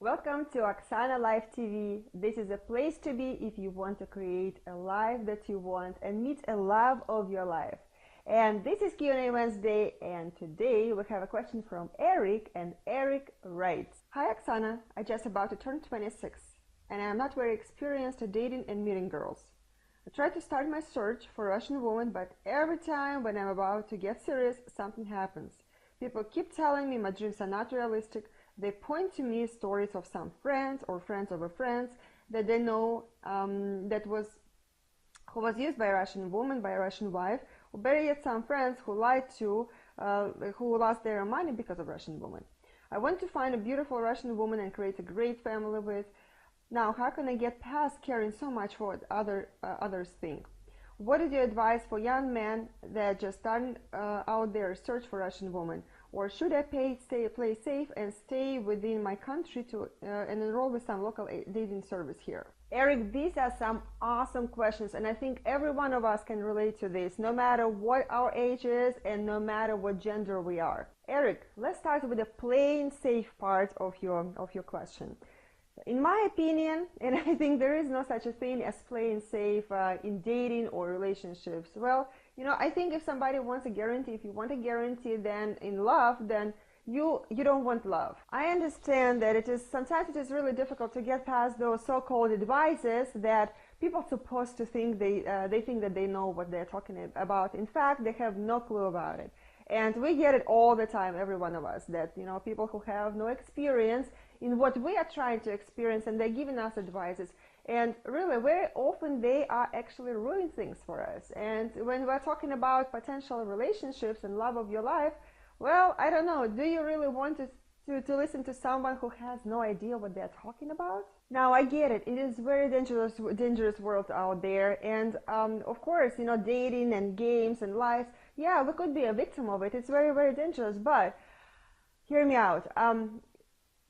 Welcome to Oksana Live TV. This is a place to be if you want to create a life that you want and meet a love of your life. And this is Q&A Wednesday, and today we have a question from Eric, and Eric writes, "Hi Oksana, I just about to turn 26 and I am not very experienced at dating and meeting girls. I tried to start my search for a Russian woman, but every time when I'm about to get serious, something happens. People keep telling me my dreams are not realistic. They point to me stories of some friends or friends of a friends that they know who was used by a Russian woman, by a Russian wife, or better yet, some friends who lied to, who lost their money because of Russian woman. I want to find a beautiful Russian woman and create a great family with. Now, how can I get past caring so much for what others think? What is your advice for young men that just starting out their search for Russian woman? Or should I play safe and stay within my country and enroll with some local dating service here?" Eric, these are some awesome questions, and I think every one of us can relate to this, no matter what our age is and no matter what gender we are. Eric, let's start with the plain safe part of your question. In my opinion, and I think there is no such a thing as playing safe in dating or relationships. Well, I think if somebody wants a guarantee, if you want a guarantee, then in love, then you don't want love. I understand that sometimes it is really difficult to get past those so-called advices that people are supposed to think they think that they know what they're talking about. In fact, they have no clue about it. And we get it all the time, every one of us, that people who have no experience in what we are trying to experience, and they're giving us advices. And really, very often they are actually ruining things for us. And when we're talking about potential relationships and love of your life, well, I don't know, do you really want to listen to someone who has no idea what they're talking about? Now, I get it. It is very dangerous world out there. And of course, dating and games and lies, yeah, we could be a victim of it. It's very, very dangerous. But hear me out.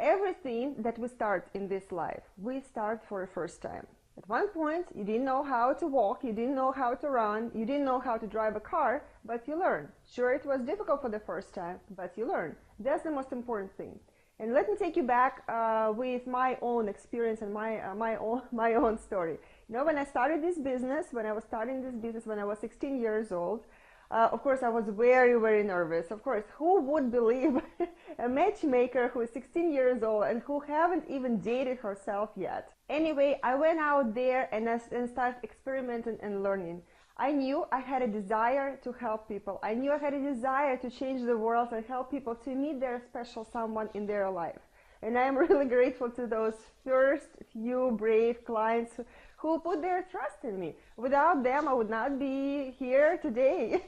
Everything that we start in this life, we start for the first time. At one point, you didn't know how to walk, you didn't know how to run, you didn't know how to drive a car, but you learned. Sure, it was difficult for the first time, but you learned. That's the most important thing. And let me take you back with my own experience and my own story. When I started this business, when I was 16 years old, of course, I was very, very nervous. Of course, who would believe a matchmaker who is 16 years old and who haven't even dated herself yet? Anyway, I went out there and started experimenting and learning. I knew I had a desire to help people. I knew I had a desire to change the world and help people to meet their special someone in their life. And I am really grateful to those first few brave clients who put their trust in me. Without them, I would not be here today.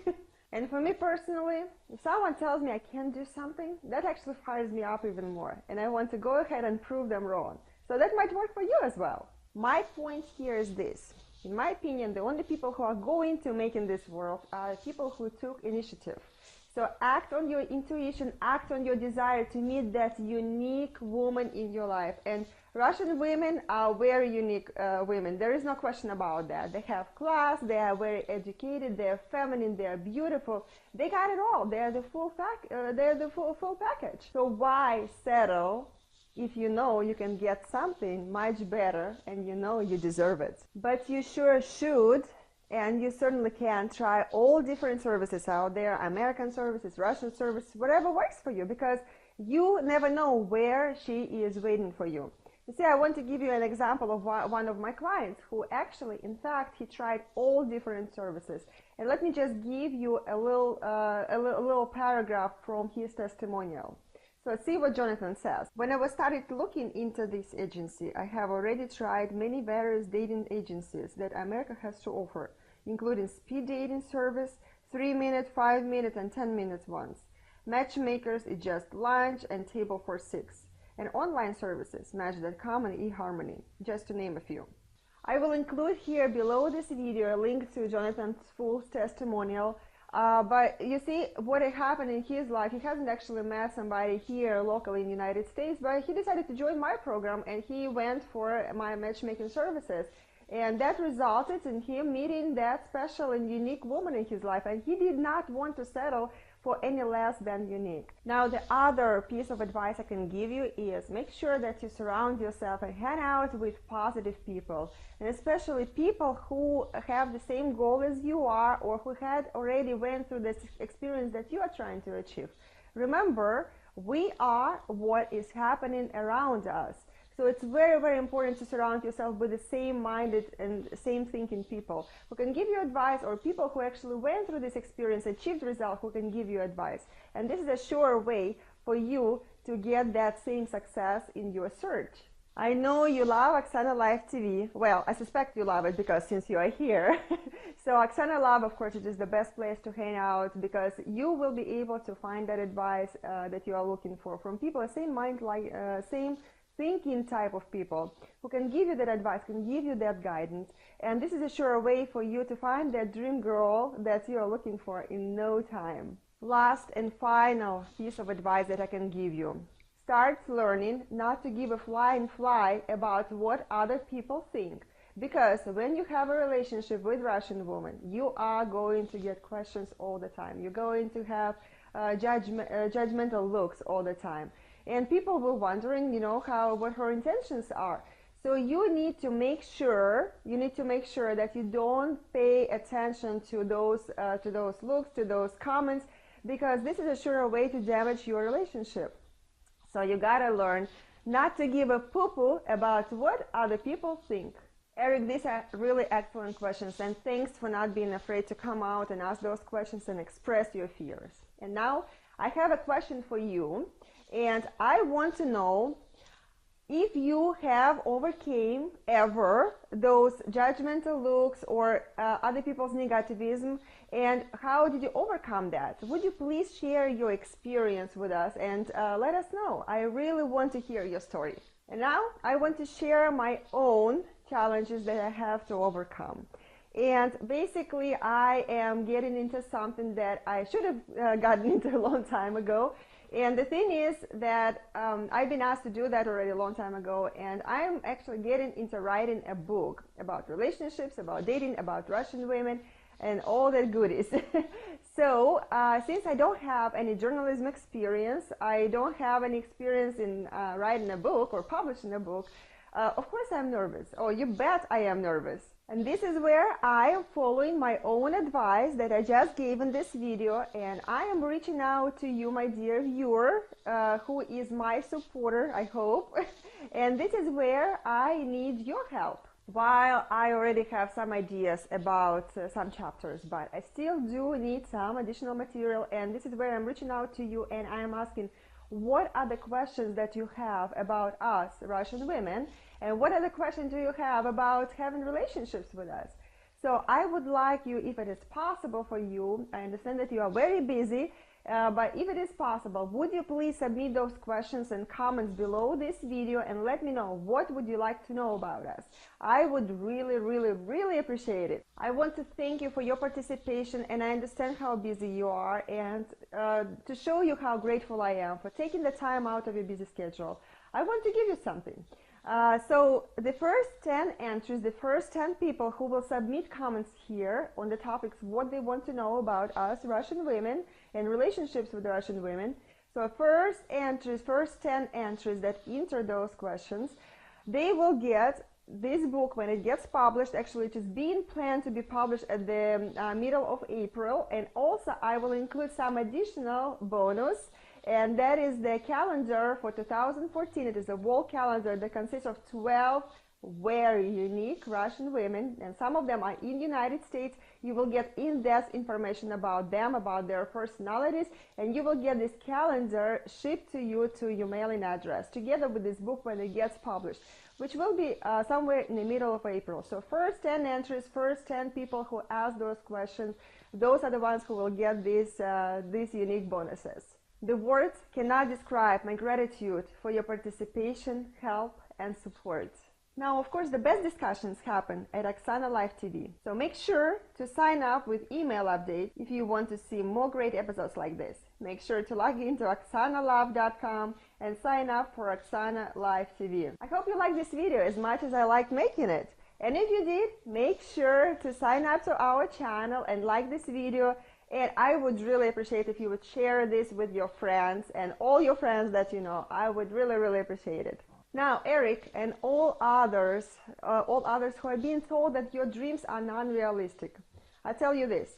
And for me personally, if someone tells me I can't do something, that actually fires me up even more. And I want to go ahead and prove them wrong. So that might work for you as well. My point here is this. In my opinion, the only people who are going to make in this world are people who took initiative. So act on your intuition, act on your desire to meet that unique woman in your life. And Russian women are very unique women. There is no question about that. They have class, they are very educated, they are feminine, they are beautiful. They got it all. They are the full package. So why settle if you know you can get something much better and you know you deserve it? But you sure should. And you certainly can try all different services out there, American services, Russian services, whatever works for you, because you never know where she is waiting for you. You see, I want to give you an example of one of my clients who actually, in fact, he tried all different services. And let me just give you a little paragraph from his testimonial. So see what Jonathan says. "When I was started looking into this agency, I have already tried many various dating agencies that America has to offer, including speed dating service, 3-minute, 5-minute, and 10-minute ones. Matchmakers is just lunch and table for 6. And online services, Match.com and eHarmony, just to name a few." I will include here below this video a link to Jonathan's full testimonial. But you see, what happened in his life, he hasn't actually met somebody here locally in the United States, but he decided to join my program and he went for my matchmaking services. And that resulted in him meeting that special and unique woman in his life. And he did not want to settle for any less than unique. Now, the other piece of advice I can give you is make sure that you surround yourself and hang out with positive people, and especially people who have the same goal as you are, or who had already went through this experience that you are trying to achieve. Remember, we are what is happening around us. So it's very, very important to surround yourself with the same-minded and same-thinking people who can give you advice, or people who actually went through this experience, achieved results, who can give you advice. And this is a sure way for you to get that same success in your search. I know you love Oksana Live TV. Well, I suspect you love it because since you are here. So Oksana Live, of course, it is the best place to hang out, because you will be able to find that advice that you are looking for from people, same mind, same thinking type of people who can give you that advice, can give you that guidance. And this is a sure way for you to find that dream girl that you are looking for in no time. Last and final piece of advice that I can give you: start learning not to give a flying fly about what other people think. Because when you have a relationship with Russian woman, you are going to get questions all the time. You're going to have judgmental looks all the time. And people will wondering, what her intentions are. So you need to make sure that you don't pay attention to those looks, to those comments, because this is a sure way to damage your relationship. So you gotta learn not to give a poo-poo about what other people think. Eric, these are really excellent questions, and thanks for not being afraid to come out and ask those questions and express your fears. And now I have a question for you. And I want to know if you have overcame ever those judgmental looks or other people's negativism, and how did you overcome that? Would you please share your experience with us and let us know? I really want to hear your story. And now I want to share my own challenges that I have to overcome. And basically, I am getting into something that I should have gotten into a long time ago. And the thing is that I've been asked to do that already a long time ago, and I'm actually getting into writing a book about relationships, about dating, about Russian women, and all that goodies. So since I don't have any journalism experience, I don't have any experience in writing a book or publishing a book, of course I'm nervous. Oh, you bet I am nervous. And this is where I am following my own advice that I just gave in this video, and I am reaching out to you, my dear viewer, who is my supporter, I hope. And this is where I need your help. While I already have some ideas about some chapters, but I still do need some additional material, and this is where I'm reaching out to you, and I am asking, what are the questions that you have about us, Russian women, and what other questions do you have about having relationships with us? So I would like you, if it is possible for you, I understand that you are very busy, but if it is possible, would you please submit those questions and comments below this video and let me know what would you like to know about us. I would really, really, really appreciate it. I want to thank you for your participation, and I understand how busy you are, and to show you how grateful I am for taking the time out of your busy schedule, I want to give you something. So the first 10 entries, the first 10 people who will submit comments here on the topics what they want to know about us Russian women and relationships with Russian women. So first 10 entries that enter those questions, they will get this book when it gets published. Actually, it is being planned to be published at the middle of April, and also I will include some additional bonus. And that is the calendar for 2014. It is a wall calendar that consists of 12 very unique Russian women, and some of them are in the United States. You will get in-depth information about them, about their personalities, and you will get this calendar shipped to you to your mailing address, together with this book when it gets published, which will be somewhere in the middle of April. So first 10 entries, first 10 people who ask those questions, those are the ones who will get these unique bonuses. The words cannot describe my gratitude for your participation, help, and support. Now, of course, the best discussions happen at Oksana Live TV. So make sure to sign up with email update if you want to see more great episodes like this. Make sure to log into oksanalive.com and sign up for Oksana Live TV. I hope you liked this video as much as I liked making it. And if you did, make sure to sign up to our channel and like this video And I would really appreciate if you would share this with your friends and all your friends that you know. I would really, really appreciate it. Now, Eric and all others who are being told that your dreams are non-realistic, I tell you this: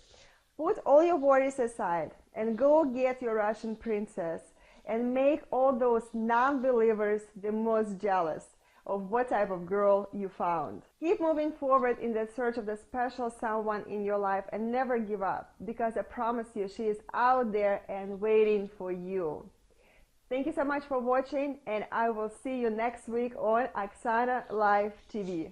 put all your worries aside and go get your Russian princess and make all those non-believers the most jealous of what type of girl you found. Keep moving forward in the search of the special someone in your life and never give up, because I promise you she is out there and waiting for you. Thank you so much for watching, and I will see you next week on Oksana Live TV.